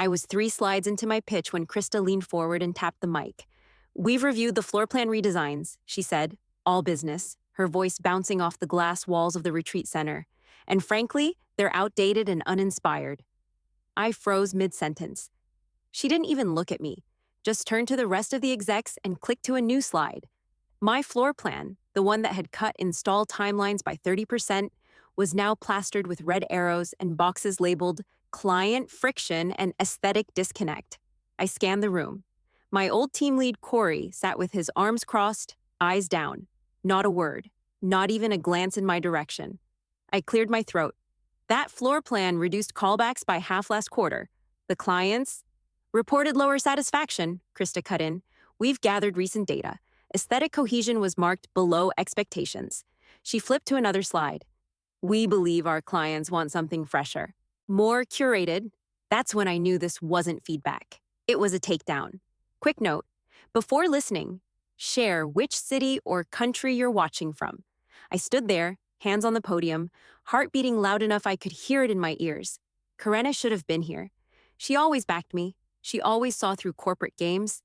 I was 3 slides into my pitch when Krista leaned forward and tapped the mic. "We've reviewed the floor plan redesigns," she said, all business, her voice bouncing off the glass walls of the retreat center. "And frankly, they're outdated and uninspired." I froze mid-sentence. She didn't even look at me, just turned to the rest of the execs and clicked to a new slide. My floor plan, the one that had cut install timelines by 30%, was now plastered with red arrows and boxes labeled client friction and aesthetic disconnect. I scanned the room. My old team lead Corey sat with his arms crossed, eyes down. Not a word, not even a glance in my direction. I cleared my throat. That floor plan reduced callbacks by half last quarter. The clients reported lower satisfaction, Krista cut in. "We've gathered recent data. Aesthetic cohesion was marked below expectations." She flipped to another slide. "We believe our clients want something fresher, more curated." That's when I knew this wasn't feedback. It was a takedown. Quick note: before listening, share which city or country you're watching from. I stood there, hands on the podium, heart beating loud enough I could hear it in my ears. Karenna should have been here. She always backed me. She always saw through corporate games.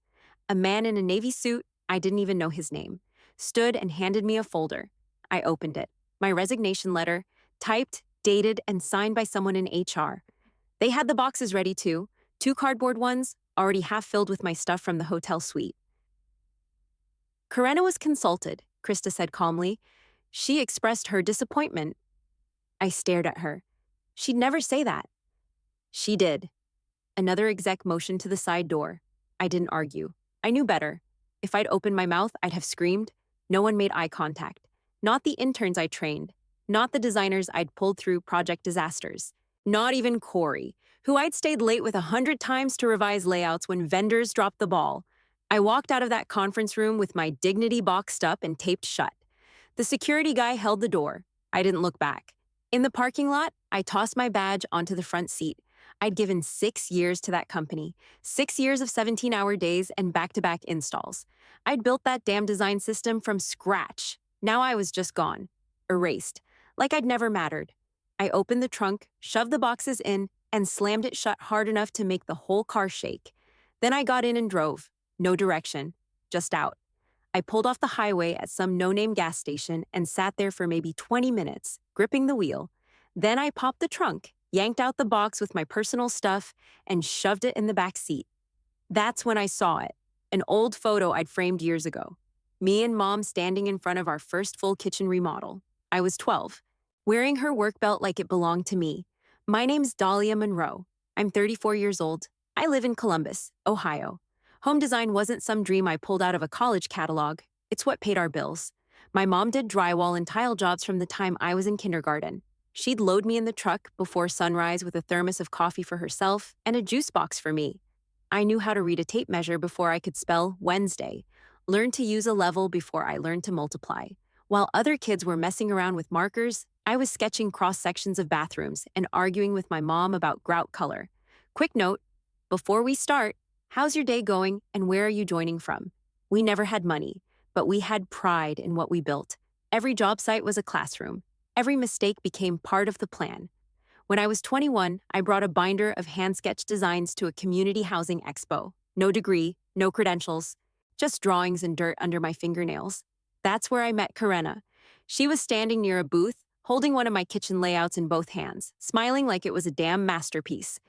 A man in a navy suit, I didn't even know his name, stood and handed me a folder. I opened it. My resignation letter, typed, dated, and signed by someone in HR. They had the boxes ready too, 2 cardboard ones, already half filled with my stuff from the hotel suite. "Karenna was consulted," Krista said calmly. "She expressed her disappointment." I stared at her. She'd never say that. She did. Another exec motioned to the side door. I didn't argue. I knew better. If I'd opened my mouth, I'd have screamed. No one made eye contact. Not the interns I trained. Not the designers I'd pulled through project disasters. Not even Corey, who I'd stayed late with 100 times to revise layouts when vendors dropped the ball. I walked out of that conference room with my dignity boxed up and taped shut. The security guy held the door. I didn't look back. In the parking lot, I tossed my badge onto the front seat. I'd given 6 years to that company, 6 years of 17-hour days and back-to-back installs. I'd built that damn design system from scratch. Now I was just gone, erased, like I'd never mattered. I opened the trunk, shoved the boxes in, and slammed it shut hard enough to make the whole car shake. Then I got in and drove. No direction, just out. I pulled off the highway at some no-name gas station and sat there for maybe 20 minutes, gripping the wheel. Then I popped the trunk, yanked out the box with my personal stuff, and shoved it in the back seat. That's when I saw it, an old photo I'd framed years ago. Me and Mom standing in front of our first full kitchen remodel. I was 12, wearing her work belt like it belonged to me. My name's Dahlia Monroe. I'm 34 years old. I live in Columbus, Ohio. Home design wasn't some dream I pulled out of a college catalog. It's what paid our bills. My mom did drywall and tile jobs from the time I was in kindergarten. She'd load me in the truck before sunrise with a thermos of coffee for herself and a juice box for me. I knew how to read a tape measure before I could spell Wednesday, learned to use a level before I learned to multiply. While other kids were messing around with markers, I was sketching cross-sections of bathrooms and arguing with my mom about grout color. Quick note, before we start, how's your day going and where are you joining from? We never had money, but we had pride in what we built. Every job site was a classroom. Every mistake became part of the plan. When I was 21, I brought a binder of hand-sketched designs to a community housing expo. No degree, no credentials, just drawings and dirt under my fingernails. That's where I met Karenna. She was standing near a booth, holding one of my kitchen layouts in both hands, smiling like it was a damn masterpiece.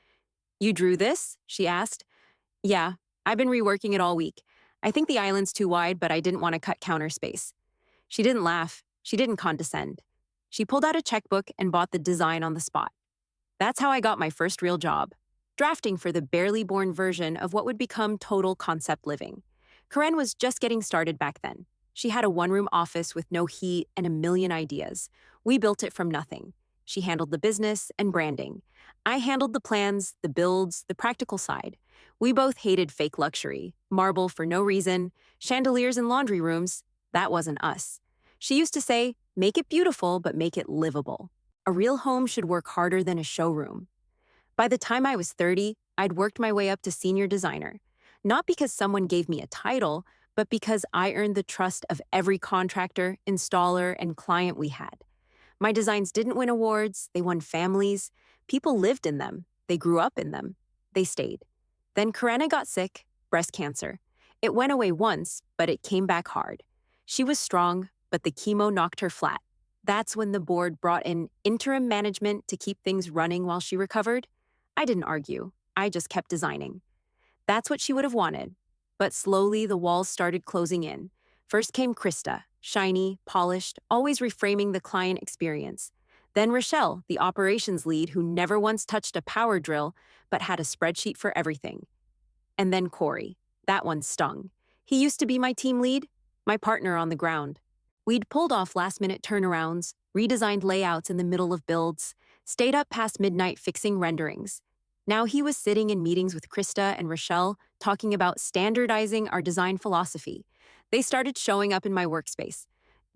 "You drew this?" she asked. "Yeah, I've been reworking it all week. I think the island's too wide, but I didn't want to cut counter space." She didn't laugh. She didn't condescend. She pulled out a checkbook and bought the design on the spot. That's how I got my first real job, drafting for the barely born version of what would become total concept living. Karen was just getting started back then. She had a one-room office with no heat and a million ideas. We built it from nothing. She handled the business and branding. I handled the plans, the builds, the practical side. We both hated fake luxury, marble for no reason, chandeliers in laundry rooms. That wasn't us. She used to say, "Make it beautiful, but make it livable." A real home should work harder than a showroom. By the time I was 30, I'd worked my way up to senior designer. Not because someone gave me a title, but because I earned the trust of every contractor, installer, and client we had. My designs didn't win awards, they won families. People lived in them, they grew up in them. They stayed. Then Karenna got sick, breast cancer. It went away once, but it came back hard. She was strong, but the chemo knocked her flat. That's when the board brought in interim management to keep things running while she recovered. I didn't argue. I just kept designing. That's what she would have wanted. But slowly, the walls started closing in. First came Krista, shiny, polished, always reframing the client experience. Then Rochelle, the operations lead who never once touched a power drill, but had a spreadsheet for everything. And then Corey. That one stung. He used to be my team lead, my partner on the ground. We'd pulled off last-minute turnarounds, redesigned layouts in the middle of builds, stayed up past midnight fixing renderings. Now he was sitting in meetings with Krista and Rochelle, talking about standardizing our design philosophy. They started showing up in my workspace,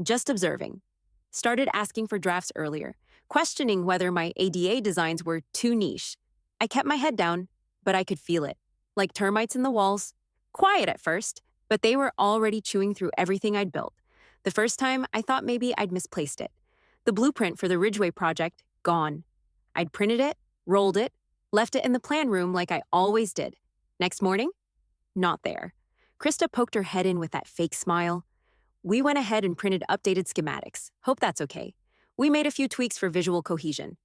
just observing. Started asking for drafts earlier, questioning whether my ADA designs were too niche. I kept my head down, but I could feel it, like termites in the walls. Quiet at first, but they were already chewing through everything I'd built. The first time, I thought maybe I'd misplaced it. The blueprint for the Ridgeway project, gone. I'd printed it, rolled it, left it in the plan room like I always did. Next morning, not there. Krista poked her head in with that fake smile. We went ahead and printed updated schematics. Hope that's okay. We made a few tweaks for visual cohesion.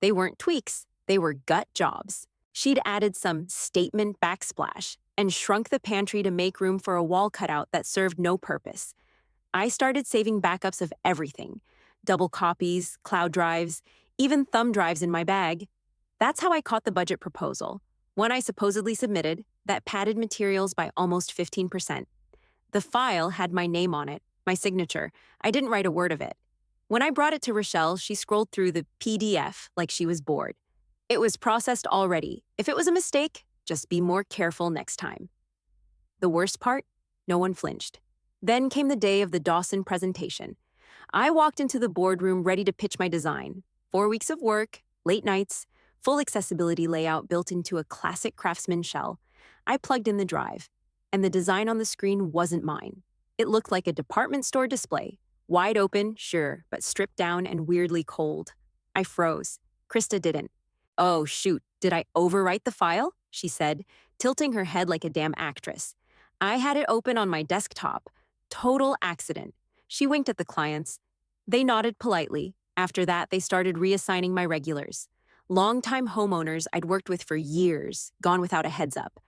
They weren't tweaks, they were gut jobs. She'd added some statement backsplash and shrunk the pantry to make room for a wall cutout that served no purpose. I started saving backups of everything. Double copies, cloud drives, even thumb drives in my bag. That's how I caught the budget proposal, one I supposedly submitted, that padded materials by almost 15%. The file had my name on it, my signature. I didn't write a word of it. When I brought it to Rochelle, she scrolled through the PDF like she was bored. It was processed already. If it was a mistake, just be more careful next time. The worst part? No one flinched. Then came the day of the Dawson presentation. I walked into the boardroom ready to pitch my design. 4 weeks of work, late nights, full accessibility layout built into a classic Craftsman shell. I plugged in the drive, and the design on the screen wasn't mine. It looked like a department store display. Wide open, sure, but stripped down and weirdly cold. I froze. Krista didn't. "Oh, shoot, did I overwrite the file?" she said, tilting her head like a damn actress. I had it open on my desktop. Total accident. She winked at the clients. They nodded politely. After that, they started reassigning my regulars. Longtime homeowners I'd worked with for years, gone without a heads up.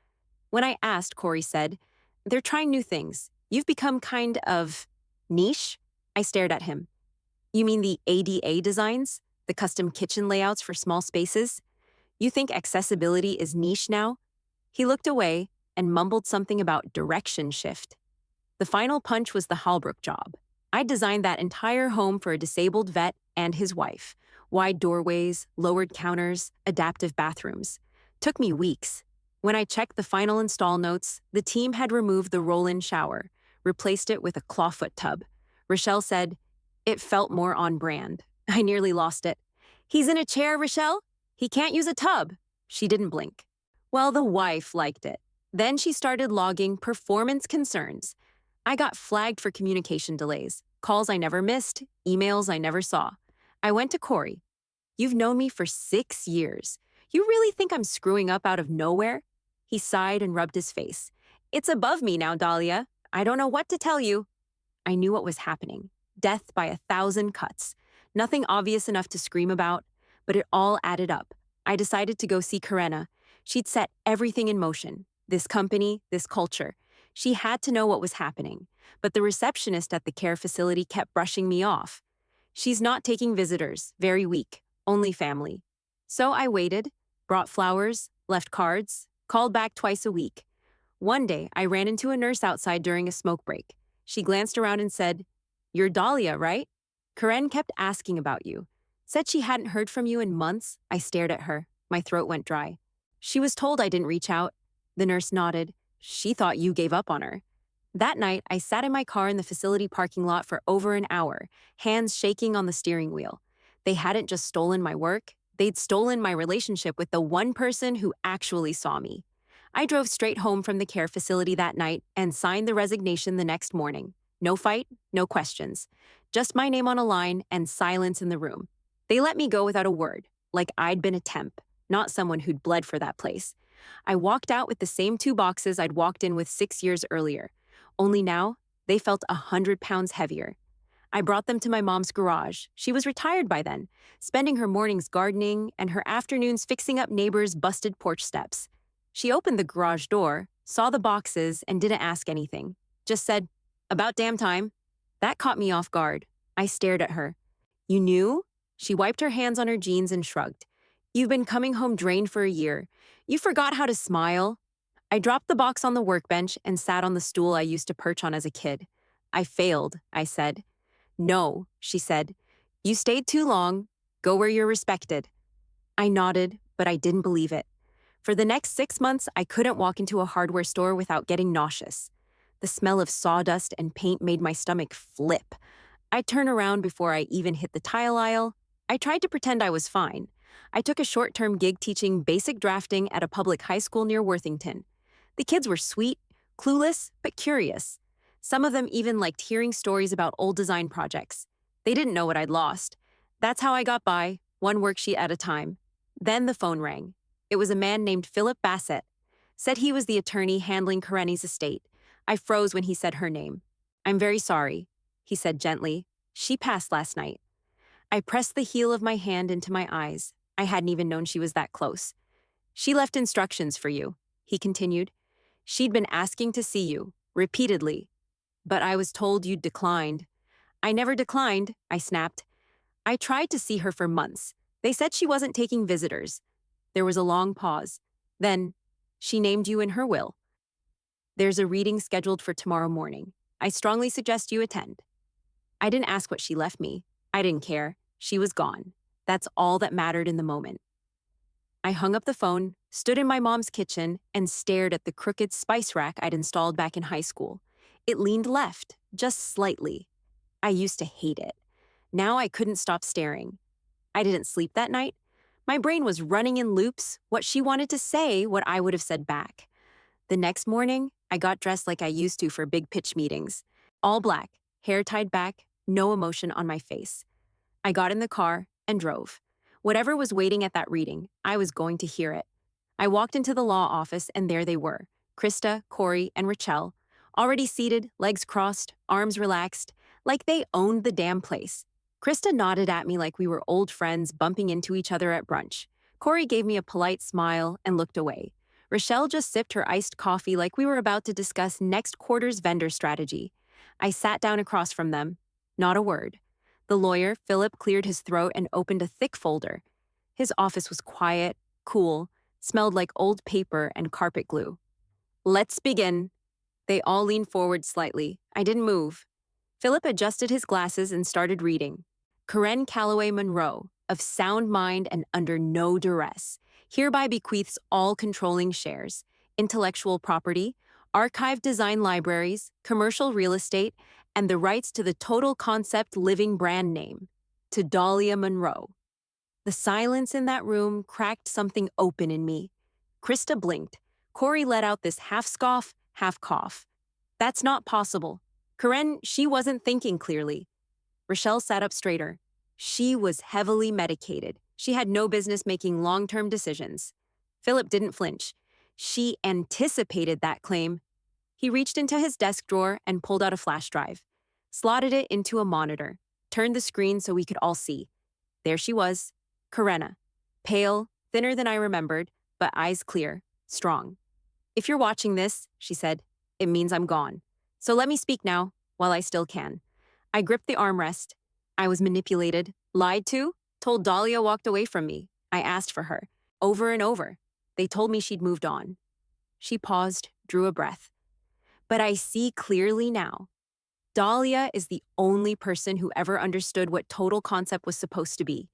When I asked, Corey said, "They're trying new things. You've become kind of niche?" I stared at him. "You mean the ADA designs? The custom kitchen layouts for small spaces? You think accessibility is niche now?" He looked away and mumbled something about direction shift. The final punch was the Hallbrook job. I designed that entire home for a disabled vet and his wife. Wide doorways, lowered counters, adaptive bathrooms. Took me weeks. When I checked the final install notes, the team had removed the roll-in shower, replaced it with a clawfoot tub. Rochelle said, "It felt more on brand." I nearly lost it. "He's in a chair, Rochelle? He can't use a tub." She didn't blink. Well, the wife liked it. Then she started logging performance concerns. I got flagged for communication delays, calls I never missed, emails I never saw. I went to Corey. "You've known me for 6 years. You really think I'm screwing up out of nowhere?" He sighed and rubbed his face. "It's above me now, Dahlia. I don't know what to tell you." I knew what was happening. Death by 1,000 cuts. Nothing obvious enough to scream about, but it all added up. I decided to go see Karenna. She'd set everything in motion. This company, this culture. She had to know what was happening, but the receptionist at the care facility kept brushing me off. "She's not taking visitors, very weak, only family." So I waited, brought flowers, left cards, called back twice a week. One day, I ran into a nurse outside during a smoke break. She glanced around and said, "You're Dahlia, right? Karen kept asking about you. Said she hadn't heard from you in months." I stared at her. My throat went dry. "She was told I didn't reach out." The nurse nodded. "She thought you gave up on her." That night, I sat in my car in the facility parking lot for over an hour, hands shaking on the steering wheel. They hadn't just stolen my work, they'd stolen my relationship with the one person who actually saw me. I drove straight home from the care facility that night and signed the resignation the next morning. No fight, no questions. Just my name on a line and silence in the room. They let me go without a word, like I'd been a temp, not someone who'd bled for that place. I walked out with the same two boxes I'd walked in with 6 years earlier. Only now, they felt 100 pounds heavier. I brought them to my mom's garage. She was retired by then, spending her mornings gardening and her afternoons fixing up neighbors' busted porch steps. She opened the garage door, saw the boxes, and didn't ask anything. Just said, "About damn time." That caught me off guard. I stared at her. "You knew?" She wiped her hands on her jeans and shrugged. "You've been coming home drained for a year. You forgot how to smile." I dropped the box on the workbench and sat on the stool I used to perch on as a kid. "I failed," I said. "No," she said. "You stayed too long. Go where you're respected." I nodded, but I didn't believe it. For the next 6 months, I couldn't walk into a hardware store without getting nauseous. The smell of sawdust and paint made my stomach flip. I'd turn around before I even hit the tile aisle. I tried to pretend I was fine. I took a short-term gig teaching basic drafting at a public high school near Worthington. The kids were sweet, clueless, but curious. Some of them even liked hearing stories about old design projects. They didn't know what I'd lost. That's how I got by, one worksheet at a time. Then the phone rang. It was a man named Philip Bassett. Said he was the attorney handling Karenni's estate. I froze when he said her name. "I'm very sorry," he said gently. "She passed last night." I pressed the heel of my hand into my eyes. I hadn't even known she was that close. "She left instructions for you," he continued. "She'd been asking to see you, repeatedly. But I was told you'd declined." "I never declined," I snapped. "I tried to see her for months. They said she wasn't taking visitors." There was a long pause. Then, "She named you in her will. There's a reading scheduled for tomorrow morning. I strongly suggest you attend." I didn't ask what she left me. I didn't care. She was gone. That's all that mattered in the moment. I hung up the phone, stood in my mom's kitchen, and stared at the crooked spice rack I'd installed back in high school. It leaned left, just slightly. I used to hate it. Now I couldn't stop staring. I didn't sleep that night. My brain was running in loops, what she wanted to say, what I would have said back. The next morning, I got dressed like I used to for big pitch meetings. All black, hair tied back, no emotion on my face. I got in the car and drove. Whatever was waiting at that reading, I was going to hear it. I walked into the law office and there they were, Krista, Corey, and Rachel, already seated, legs crossed, arms relaxed, like they owned the damn place. Krista nodded at me like we were old friends bumping into each other at brunch. Corey gave me a polite smile and looked away. Rachel just sipped her iced coffee like we were about to discuss next quarter's vendor strategy. I sat down across from them. Not a word. The lawyer, Philip, cleared his throat and opened a thick folder. His office was quiet, cool, smelled like old paper and carpet glue. "Let's begin." They all leaned forward slightly. I didn't move. Philip adjusted his glasses and started reading. "Karen Calloway Monroe, of sound mind and under no duress, hereby bequeaths all controlling shares, intellectual property, archived design libraries, commercial real estate, and the rights to the Total Concept living brand name, to Dahlia Monroe." The silence in that room cracked something open in me. Krista blinked. Corey let out this half scoff, half cough. "That's not possible. Karen, she wasn't thinking clearly." Rachel sat up straighter. She was heavily medicated. She had no business making long-term decisions. Philip didn't flinch. She anticipated that claim. He reached into his desk drawer and pulled out a flash drive, slotted it into a monitor, turned the screen so we could all see. There she was, Karenna, pale, thinner than I remembered, but eyes clear, strong. "If you're watching this," she said, "it means I'm gone. So let me speak now, while I still can." I gripped the armrest. I was manipulated, lied to, told Dahlia walked away from me. I asked for her, over and over. They told me she'd moved on. She paused, drew a breath. "But I see clearly now. Dahlia is the only person who ever understood what Total Concept was supposed to be.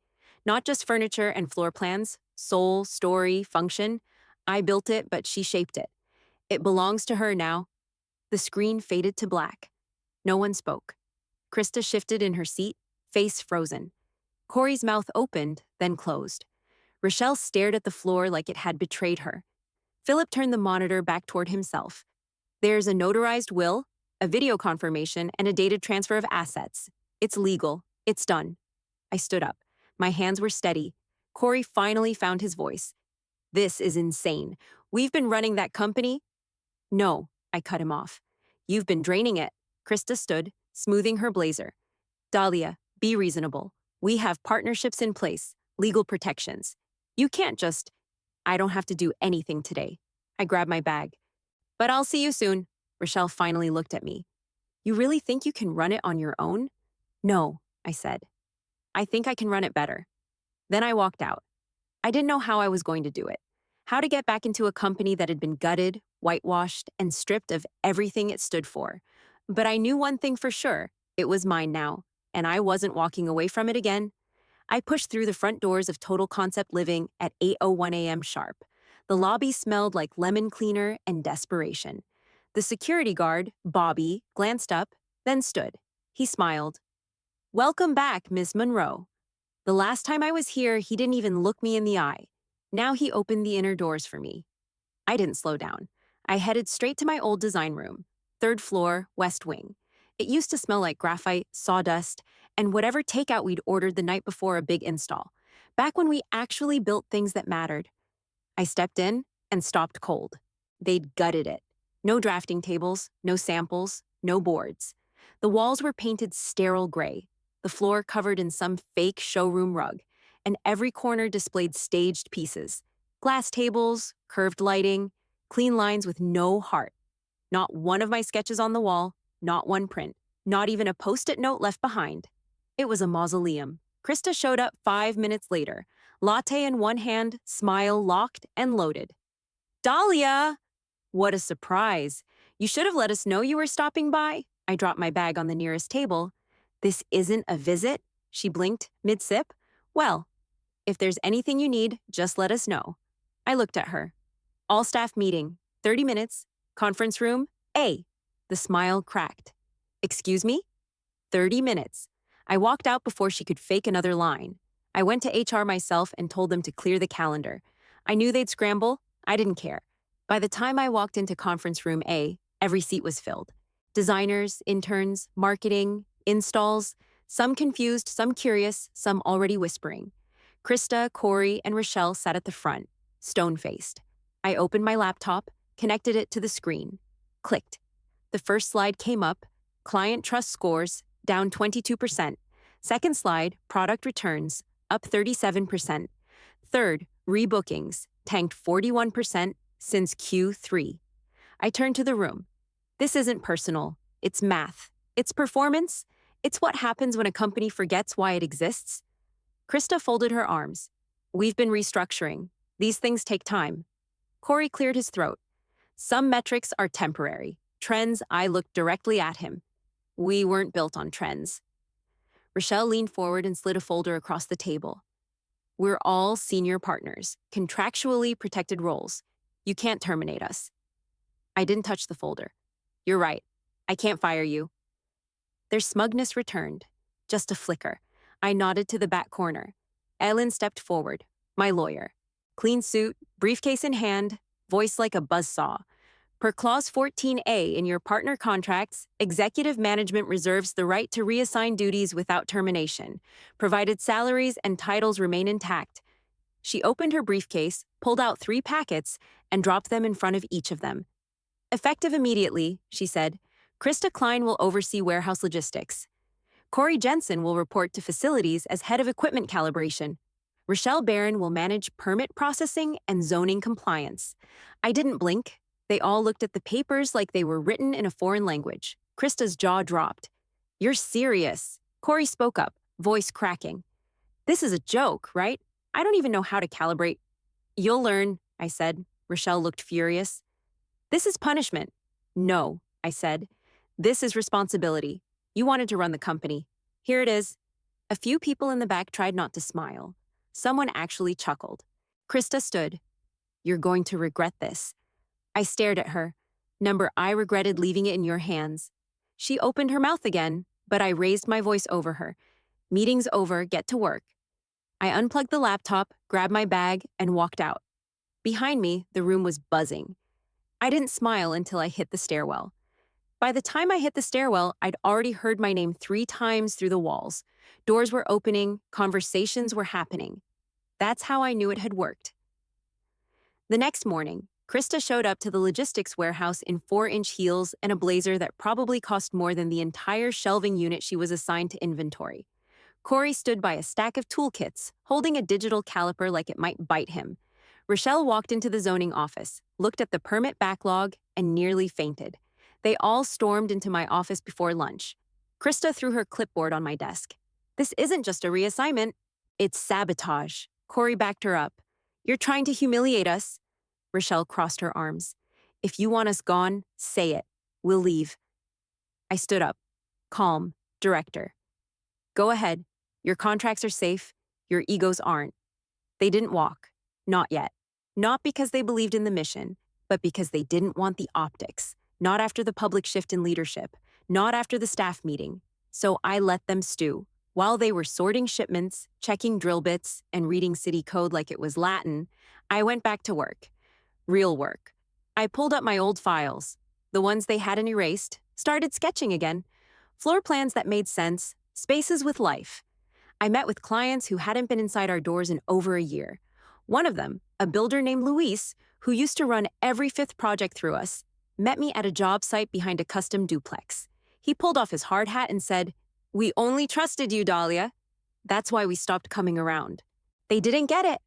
Not just furniture and floor plans, soul, story, function. I built it, but she shaped it. It belongs to her now." The screen faded to black. No one spoke. Krista shifted in her seat, face frozen. Corey's mouth opened, then closed. Rachel stared at the floor like it had betrayed her. Philip turned the monitor back toward himself. "There's a notarized will, a video confirmation, and a dated transfer of assets. It's legal. It's done." I stood up. My hands were steady. Corey finally found his voice. "This is insane. We've been running that company. No, I cut him off. You've been draining it. Krista stood, smoothing her blazer. Dahlia, be reasonable. We have partnerships in place, legal protections. You can't just, I don't have to do anything today. I grabbed my bag. But I'll see you soon. Rochelle finally looked at me. You really think you can run it on your own? No, I said. I think I can run it better. Then I walked out. I didn't know how I was going to do it. How to get back into a company that had been gutted, whitewashed, and stripped of everything it stood for. But I knew one thing for sure. It was mine now, and I wasn't walking away from it again. I pushed through the front doors of Total Concept Living at 8:01 a.m. sharp. The lobby smelled like lemon cleaner and desperation. The security guard, Bobby, glanced up, then stood. He smiled. Welcome back, Miss Monroe. The last time I was here, he didn't even look me in the eye. Now he opened the inner doors for me. I didn't slow down. I headed straight to my old design room, third floor, west wing. It used to smell like graphite, sawdust, and whatever takeout we'd ordered the night before a big install, back when we actually built things that mattered. I stepped in and stopped cold. They'd gutted it. No drafting tables, no samples, no boards. The walls were painted sterile gray, the floor covered in some fake showroom rug, and every corner displayed staged pieces. Glass tables, curved lighting, clean lines with no heart. Not one of my sketches on the wall, not one print, not even a post-it note left behind. It was a mausoleum. Krista showed up 5 minutes later, latte in one hand, smile locked and loaded. Dahlia! What a surprise. You should have let us know you were stopping by. I dropped my bag on the nearest table. This isn't a visit? She blinked, mid-sip. Well, if there's anything you need, just let us know. I looked at her. All staff meeting, 30 minutes, conference room, A. The smile cracked. Excuse me? 30 minutes. I walked out before she could fake another line. I went to HR myself and told them to clear the calendar. I knew they'd scramble. I didn't care. By the time I walked into conference room A, every seat was filled. Designers, interns, marketing, installs, some confused, some curious, some already whispering. Krista, Corey, and Rochelle sat at the front, stone-faced. I opened my laptop, connected it to the screen. Clicked. The first slide came up, client trust scores, down 22%. Second slide, product returns, up 37%. Third, rebookings, tanked 41% since Q3. I turned to the room. This isn't personal. It's math. It's performance. It's what happens when a company forgets why it exists. Krista folded her arms. We've been restructuring. These things take time. Corey cleared his throat. Some metrics are temporary. Trends, I looked directly at him. We weren't built on trends. Rochelle leaned forward and slid a folder across the table. We're all senior partners, contractually protected roles. You can't terminate us. I didn't touch the folder. You're right. I can't fire you. Their smugness returned. Just a flicker. I nodded to the back corner. Ellen stepped forward, my lawyer. Clean suit, briefcase in hand, voice like a buzzsaw. Per Clause 14A in your partner contracts, executive management reserves the right to reassign duties without termination, provided salaries and titles remain intact. She opened her briefcase, pulled out 3 packets, and dropped them in front of each of them. Effective immediately, she said, Krista Klein will oversee warehouse logistics. Corey Jensen will report to facilities as head of equipment calibration. Rochelle Barron will manage permit processing and zoning compliance. I didn't blink. They all looked at the papers like they were written in a foreign language. Krista's jaw dropped. You're serious. Corey spoke up, voice cracking. This is a joke, right? I don't even know how to calibrate. You'll learn, I said. Rochelle looked furious. This is punishment. No, I said. This is responsibility. You wanted to run the company. Here it is. A few people in the back tried not to smile. Someone actually chuckled. Krista stood. You're going to regret this. I stared at her. Number I regretted leaving it in your hands. She opened her mouth again, but I raised my voice over her. Meeting's over, get to work. I unplugged the laptop, grabbed my bag, and walked out. Behind me, the room was buzzing. I didn't smile until I hit the stairwell. By the time I hit the stairwell, I'd already heard my name 3 times through the walls. Doors were opening, conversations were happening. That's how I knew it had worked. The next morning, Krista showed up to the logistics warehouse in 4-inch heels and a blazer that probably cost more than the entire shelving unit she was assigned to inventory. Corey stood by a stack of toolkits, holding a digital caliper like it might bite him. Rochelle walked into the zoning office, looked at the permit backlog, and nearly fainted. They all stormed into my office before lunch. Krista threw her clipboard on my desk. This isn't just a reassignment, it's sabotage. Corey backed her up. You're trying to humiliate us. Rochelle crossed her arms. If you want us gone, say it. We'll leave. I stood up. Calm. Director. Go ahead. Your contracts are safe. Your egos aren't. They didn't walk. Not yet. Not because they believed in the mission, but because they didn't want the optics. Not after the public shift in leadership. Not after the staff meeting. So I let them stew. While they were sorting shipments, checking drill bits, and reading city code like it was Latin, I went back to work. Real work. I pulled up my old files, the ones they hadn't erased, started sketching again. Floor plans that made sense, spaces with life. I met with clients who hadn't been inside our doors in over a year. One of them, a builder named Luis, who used to run every fifth project through us, met me at a job site behind a custom duplex. He pulled off his hard hat and said, "We only trusted you, Dahlia." That's why we stopped coming around. They didn't get it.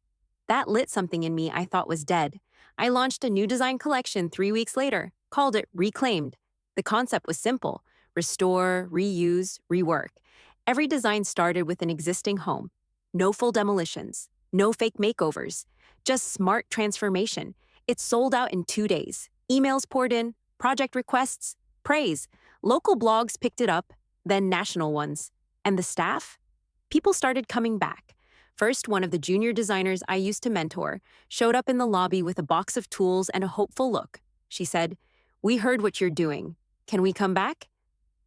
That lit something in me I thought was dead. I launched a new design collection 3 weeks later, called it Reclaimed. The concept was simple: restore, reuse, rework. Every design started with an existing home. No full demolitions, no fake makeovers, just smart transformation. It sold out in 2 days. Emails poured in, project requests, praise. Local blogs picked it up, then national ones. And the staff? People started coming back. First, one of the junior designers I used to mentor showed up in the lobby with a box of tools and a hopeful look. She said, "We heard what you're doing. Can we come back?"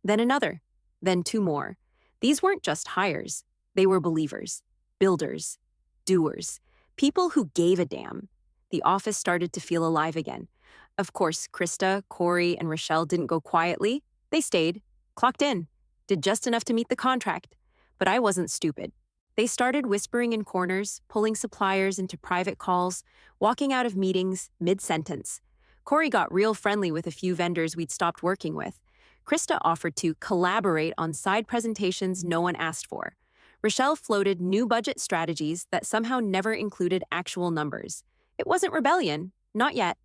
Then another, then 2 more. These weren't just hires. They were believers, builders, doers, people who gave a damn. The office started to feel alive again. Of course, Krista, Corey, and Rochelle didn't go quietly. They stayed, clocked in, did just enough to meet the contract. But I wasn't stupid. They started whispering in corners, pulling suppliers into private calls, walking out of meetings mid-sentence. Corey got real friendly with a few vendors we'd stopped working with. Krista offered to collaborate on side presentations no one asked for. Rochelle floated new budget strategies that somehow never included actual numbers. It wasn't rebellion, not yet,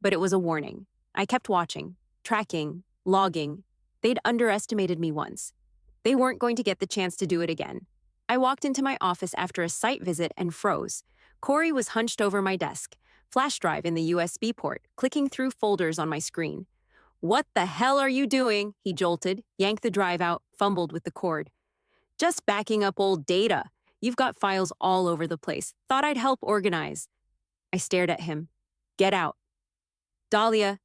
but it was a warning. I kept watching, tracking, logging. They'd underestimated me once. They weren't going to get the chance to do it again. I walked into my office after a site visit and froze. Corey was hunched over my desk, flash drive in the USB port, clicking through folders on my screen. "What the hell are you doing?" he jolted, yanked the drive out, fumbled with the cord. "Just backing up old data. You've got files all over the place. Thought I'd help organize." I stared at him. "Get out." "Dahlia."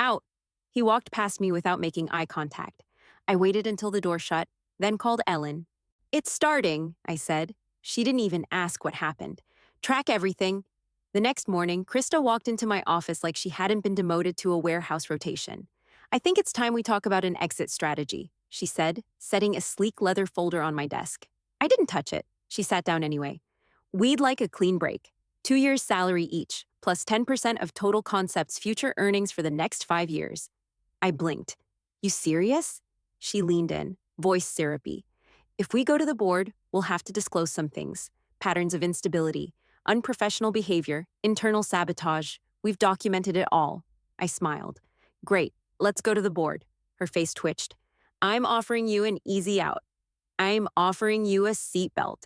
"Out." He walked past me without making eye contact. I waited until the door shut, then called Ellen. "It's starting," I said. She didn't even ask what happened. "Track everything." The next morning, Krista walked into my office like she hadn't been demoted to a warehouse rotation. "I think it's time we talk about an exit strategy," she said, setting a sleek leather folder on my desk. I didn't touch it. She sat down anyway. "We'd like a clean break. 2 years' salary each, plus 10% of Total Concept's future earnings for the next 5 years. I blinked. "You serious?" She leaned in, voice syrupy. "If we go to the board, we'll have to disclose some things. Patterns of instability, unprofessional behavior, internal sabotage. We've documented it all." I smiled. "Great, let's go to the board." Her face twitched. "I'm offering you an easy out. I'm offering you a seatbelt."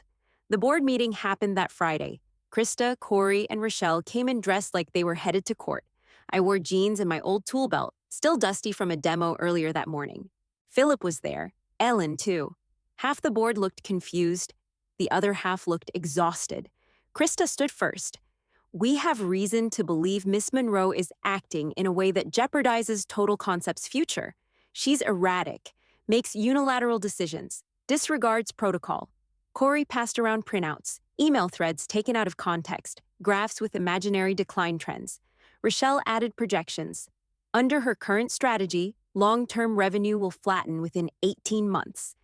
The board meeting happened that Friday. Krista, Corey, and Rochelle came in dressed like they were headed to court. I wore jeans and my old tool belt, still dusty from a demo earlier that morning. Philip was there, Ellen too. Half the board looked confused. The other half looked exhausted. Krista stood first. "We have reason to believe Miss Monroe is acting in a way that jeopardizes Total Concept's future. She's erratic, makes unilateral decisions, disregards protocol." Corey passed around printouts, email threads taken out of context, graphs with imaginary decline trends. Rochelle added projections. Under her current strategy, long-term revenue will flatten within 18 months.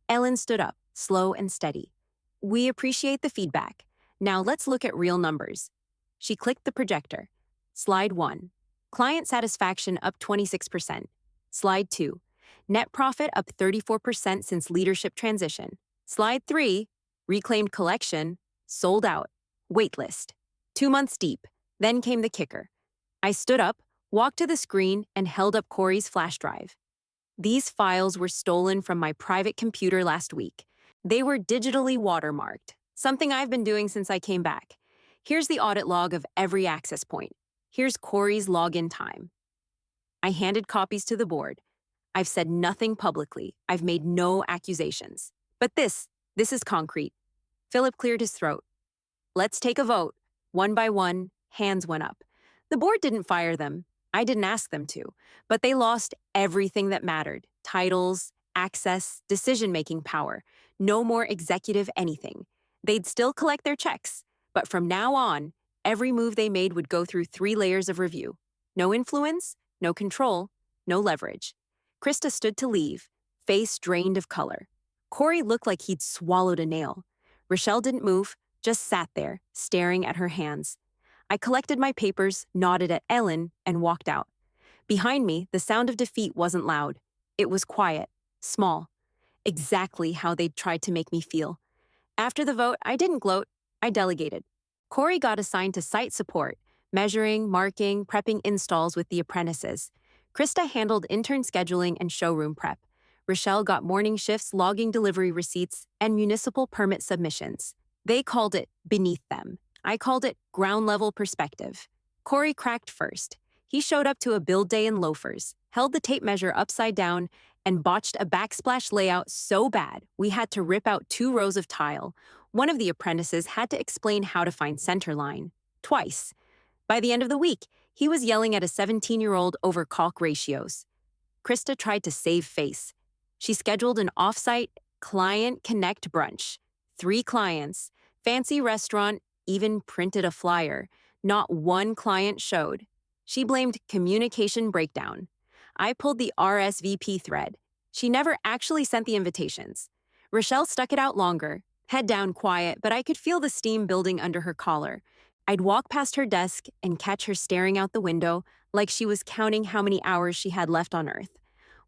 Ellen stood up, slow and steady. "We appreciate the feedback. Now let's look at real numbers." She clicked the projector. Slide 1. Client satisfaction up 26%. Slide 2. Net profit up 34% since leadership transition. Slide 3. Reclaimed collection. Sold out. Waitlist. 2 months deep. Then came the kicker. I stood up, walked to the screen, and held up Corey's flash drive. These files were stolen from my private computer last week. They were digitally watermarked, something I've been doing since I came back. Here's the audit log of every access point. Here's Corey's login time. I handed copies to the board. I've said nothing publicly. I've made no accusations. But this is concrete. Philip cleared his throat. Let's take a vote. One by one, hands went up. The board didn't fire them. I didn't ask them to. But they lost everything that mattered. Titles, access, decision-making power. No more executive anything. They'd still collect their checks. But from now on, every move they made would go through 3 layers of review. No influence, no control, no leverage. Krista stood to leave, face drained of color. Corey looked like he'd swallowed a nail. Rochelle didn't move, just sat there, staring at her hands. I collected my papers, nodded at Ellen, and walked out. Behind me, the sound of defeat wasn't loud. It was quiet, small. Exactly how they'd tried to make me feel. After the vote, I didn't gloat. I delegated. Corey got assigned to site support, measuring, marking, prepping installs with the apprentices. Krista handled intern scheduling and showroom prep. Rochelle got morning shifts, logging delivery receipts, and municipal permit submissions. They called it beneath them. I called it ground-level perspective. Corey cracked first. He showed up to a build day in loafers, held the tape measure upside down, and botched a backsplash layout so bad we had to rip out 2 rows of tile. One of the apprentices had to explain how to find centerline. Twice. By the end of the week, he was yelling at a 17-year-old over caulk ratios. Krista tried to save face. She scheduled an off-site client connect brunch. 3 clients, fancy restaurant, even printed a flyer. Not one client showed. She blamed communication breakdown. I pulled the RSVP thread. She never actually sent the invitations. Rochelle stuck it out longer, head down quiet, but I could feel the steam building under her collar. I'd walk past her desk and catch her staring out the window like she was counting how many hours she had left on Earth.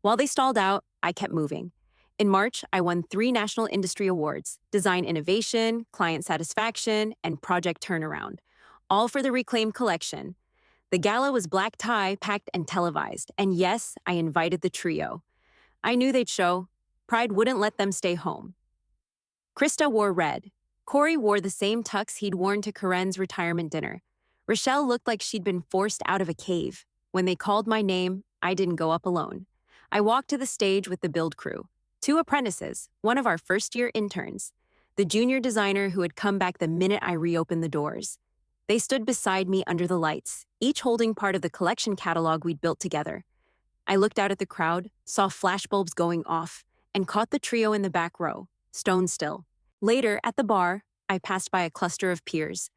While they stalled out, I kept moving. In March, I won 3 national industry awards: design innovation, client satisfaction, and project turnaround, all for the reclaimed collection. The gala was black tie, packed, and televised, and yes, I invited the trio. I knew they'd show. Pride wouldn't let them stay home. Krista wore red. Corey wore the same tux he'd worn to Karen's retirement dinner. Rochelle looked like she'd been forced out of a cave. When they called my name, I didn't go up alone. I walked to the stage with the build crew. 2 apprentices, one of our first-year interns, the junior designer who had come back the minute I reopened the doors. They stood beside me under the lights, each holding part of the collection catalog we'd built together. I looked out at the crowd, saw flashbulbs going off, and caught the trio in the back row, stone still. Later, at the bar, I passed by a cluster of peers.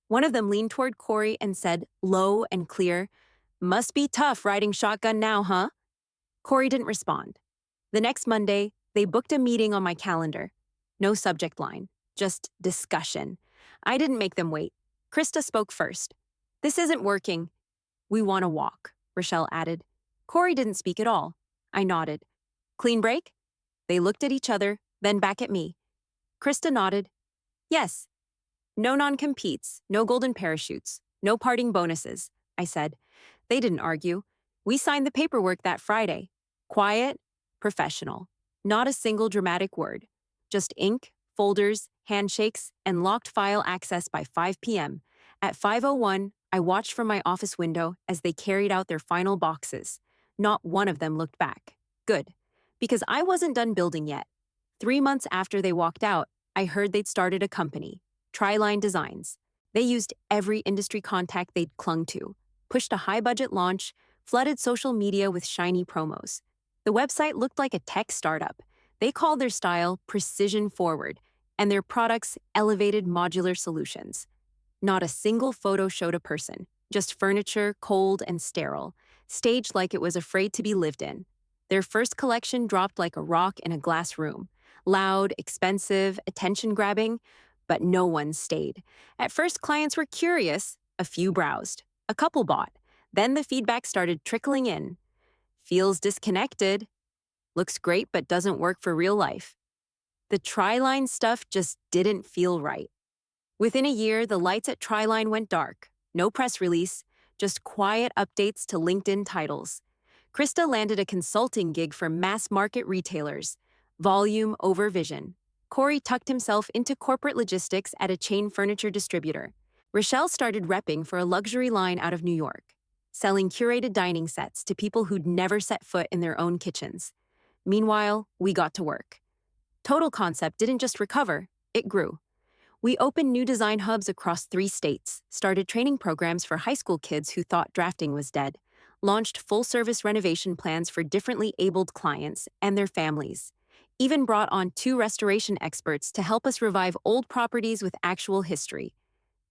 One of them leaned toward Corey and said, low and clear, "Must be tough riding shotgun now, huh?" Corey didn't respond. The next Monday, they booked a meeting on my calendar. No subject line, just discussion. I didn't make them wait. Krista spoke first. "This isn't working." "We want to walk," Rochelle added. Corey didn't speak at all. I nodded. "Clean break?" They looked at each other, then back at me. Krista nodded. "Yes." "No non-competes, no golden parachutes, no parting bonuses," I said. They didn't argue. We signed the paperwork that Friday. Quiet, professional. Not a single dramatic word. Just ink, folders, handshakes, and locked file access by 5 p.m. At 5:01, I watched from my office window as they carried out their final boxes. Not one of them looked back. Good, because I wasn't done building yet. 3 months after they walked out, I heard they'd started a company, Triline Designs. They used every industry contact they'd clung to, pushed a high-budget launch, flooded social media with shiny promos. The website looked like a tech startup. They called their style precision forward, and their products elevated modular solutions. Not a single photo showed a person, just furniture, cold and sterile, staged like it was afraid to be lived in. Their first collection dropped like a rock in a glass room. Loud, expensive, attention-grabbing, but no one stayed. At first, clients were curious, a few browsed. A couple bought. Then the feedback started trickling in. Feels disconnected. Looks great but doesn't work for real life. The Tryline stuff just didn't feel right. Within a year, the lights at Tryline went dark. No press release, just quiet updates to LinkedIn titles. Krista landed a consulting gig for mass market retailers, volume over vision. Corey tucked himself into corporate logistics at a chain furniture distributor. Rochelle started repping for a luxury line out of New York, selling curated dining sets to people who'd never set foot in their own kitchens. Meanwhile, we got to work. Total Concept didn't just recover, it grew. We opened new design hubs across 3 states, started training programs for high school kids who thought drafting was dead, launched full-service renovation plans for differently abled clients and their families, even brought on 2 restoration experts to help us revive old properties with actual history.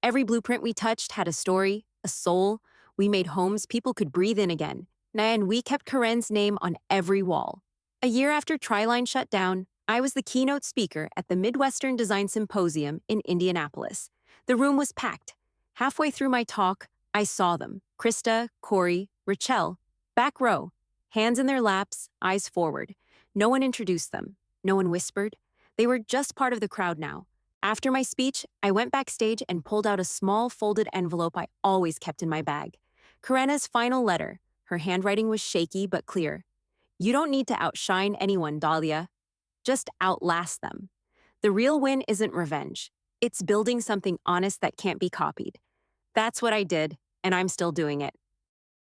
Every blueprint we touched had a story, a soul. We made homes people could breathe in again, and we kept Karen's name on every wall. A year after Tryline shut down, I was the keynote speaker at the Midwestern Design Symposium in Indianapolis. The room was packed. Halfway through my talk, I saw them, Krista, Corey, Rachel, back row, hands in their laps, eyes forward. No one introduced them. No one whispered. They were just part of the crowd now. After my speech, I went backstage and pulled out a small folded envelope I always kept in my bag. Karena's final letter. Her handwriting was shaky but clear. You don't need to outshine anyone, Dahlia. Just outlast them. The real win isn't revenge. It's building something honest that can't be copied. That's what I did, and I'm still doing it.